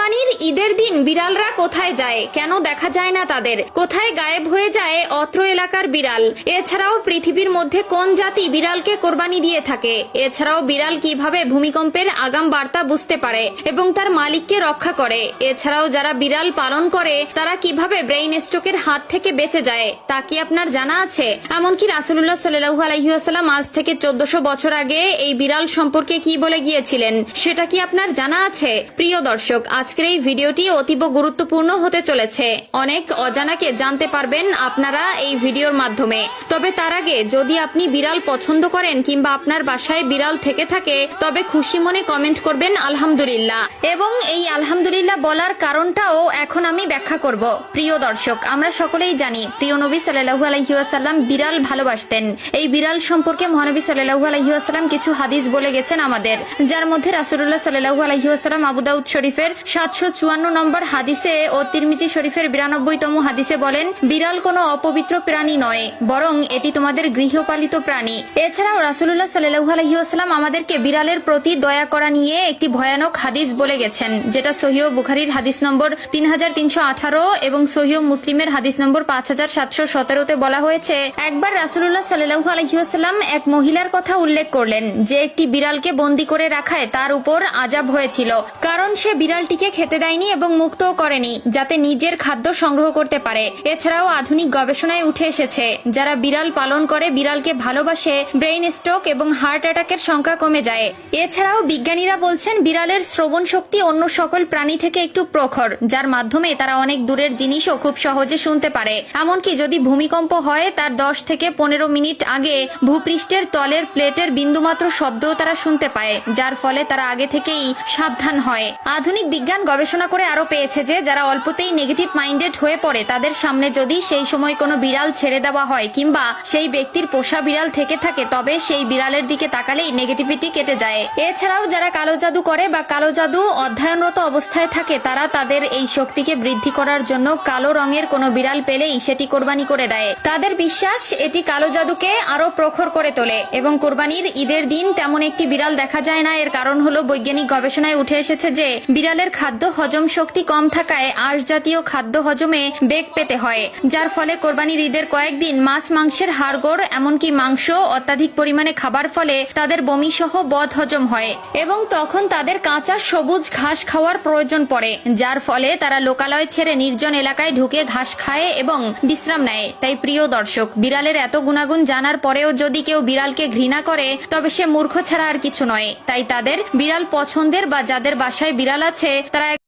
কোরবানির ঈদের দিন বিড়ালরা কোথায় যায়, কেন দেখা যায় না তাদের, কোথায় গায়েব হয়ে যায় অত্র এলাকার বিড়াল? এছাড়াও পৃথিবীর মধ্যে কোন জাতি বিড়ালকে কোরবানি দিয়ে থাকে? এছাড়াও বিড়াল কিভাবে ভূমিকম্পের আগাম বার্তা বুঝতে পারে এবং তার মালিককে রক্ষা করে? এছাড়াও যারা বিড়াল পালন করে তারা কিভাবে ব্রেইন স্ট্রোকের হাত থেকে বেঁচে যায় তা কি আপনার জানা আছে? এমনকি রাসূলুল্লাহ সাল্লাল্লাহু আলাইহি ওয়াসাল্লাম আজ থেকে 1400 বছর আগে এই বিড়াল সম্পর্কে কি বলে গিয়েছিলেন সেটা কি আপনার জানা আছে? প্রিয় দর্শক, আজকের এই ভিডিওটি অতীব গুরুত্বপূর্ণ হতে চলেছে। অনেক অজানাকে জানতে পারবেন আপনারা এই ভিডিওর মাধ্যমে। তবে তার আগে যদি আপনি বিড়াল পছন্দ করেন কিংবা আপনার বাসায় বিড়াল থেকে থাকে তবে খুশি মনে কমেন্ট করবেন আলহামদুলিল্লাহ, এবং এই আলহামদুলিল্লাহ বলার কারণটাও এখন আমি ব্যাখ্যা করব। প্রিয় দর্শক, আমরা সকলেই জানি প্রিয় নবী সাল্লাল্লাহু আলাইহি ওয়াসাল্লাম বিড়াল ভালোবাসতেন। এই বিড়াল সম্পর্কে মহানবী সাল্লাল্লাহু আলাইহি ওয়াসাল্লাম কিছু হাদিস বলে গেছেন আমাদের, যার মধ্যে রাসূলুল্লাহ সাল্লাল্লাহু আলাইহি ওয়াসাল্লাম আবু দাউদ শরীফের 754 নম্বর হাদিসে ও তিরমিজি শরীফের 92তম হাদিসে বলেন, বিড়াল কোনো অপবিত্র প্রাণী নয়, বরং এটি তোমাদের গৃহপালিত প্রাণী। এছাড়াও রাসূলুল্লাহ সাল্লাল্লাহু আলাইহি ওয়াসাল্লাম আমাদেরকে বিড়ালের প্রতি দয়া করা নিয়ে একটি ভয়ানক হাদিস বলে গেছেন, যেটা সহিহ বুখারীর হাদিস নম্বর 3318 এবং সহিহ মুসলিমের হাদিস নম্বর 5717তে বলা হয়েছে, একবার রাসূলুল্লাহ সাল্লাল্লাহু আলাইহি ওয়াসাল্লাম এক মহিলার কথা উল্লেখ করলেন যে একটি বিড়ালকে বন্দী করে রাখায় তার উপর আযাব হয়েছিল, কারণ সে বিড়ালটিকে খেতে দেয়নি এবং মুক্তও করেনি যাতে নিজের খাদ্য সংগ্রহ করতে পারে। এছাড়াও আধুনিক গবেষণায় উঠে এসেছে যারা বিড়াল পালন করে, বিড়ালকে ভালোবাসে, ব্রেইন স্ট্রোক এবং হার্ট অ্যাটাকের সংখ্যা কমে যায়। এছাড়াও বিজ্ঞানীরা বলছেন বিড়ালের শ্রবণ শক্তি অন্য সকল প্রাণী থেকে একটু প্রখর, যার মাধ্যমে তারা অনেক দূরের জিনিসও খুব সহজে শুনতে পারে। এমনকি যদি ভূমিকম্প হয় তার 10 থেকে 15 মিনিট আগে ভূপৃষ্ঠের তলের প্লেটের বিন্দুমাত্র শব্দও তারা শুনতে পায়, যার ফলে তারা আগে থেকেই সাবধান হয়। আধুনিক বিজ্ঞান গবেষণা করে আরো পেয়েছে যে যারা অল্পতেই নেগেটিভ মাইন্ডেড হয়ে পড়ে তাদের সামনে যদি সেই সময় কোনো বিড়াল ছেড়ে দেওয়া হয় কিংবা সেই ব্যক্তির পোষা বিড়াল থেকে থাকে তবে সেই বিড়ালের দিকে তাকালেই নেগেটিভিটি কেটে যায়। এছাড়াও যারা কালো জাদু করে বা কালো জাদু অধ্যয়নরত অবস্থায় থাকে তারা তাদের এই শক্তিকে বৃদ্ধি করার জন্য কালো রঙের কোনো বিড়াল পেলেই সেটি কোরবানি করে দেয়। তাদের বিশ্বাস এটি কালো জাদুকে আরো প্রখর করে তোলে এবং কোরবানির ঈদের দিন তেমন একটি বিড়াল দেখা যায় না। এর কারণ হলো বৈজ্ঞানিক গবেষণায় উঠে এসেছে যে বিড়ালের খাদ্য হজম শক্তি কম থাকায় আঁশ জাতীয় খাদ্য হজমে বেগ পেতে হয়, যার ফলে কোরবানির ঈদের কয়েকদিন মাছ মাংসের হাড়গোড় এমনকি মাংস অত্যাধিক পরিমাণে খাবার ফলে তাদের বমি সহ বদ হজম হয় এবং তখন তাদের কাঁচা সবুজ ঘাস খাওয়ার প্রয়োজন পড়ে, যার ফলে তারা লোকালয় ছেড়ে নির্জন এলাকায় ঢুকে ঘাস খায় এবং বিশ্রাম নেয়। তাই প্রিয় দর্শক, বিড়ালের এত গুণাগুণ জানার পরেও যদি কেউ বিড়ালকে ঘৃণা করে তবে সে মূর্খ ছাড়া আর কিছু নয়। তাই তাদের বিড়াল পছন্দের বা যাদের বাসায় বিড়াল আছে তারা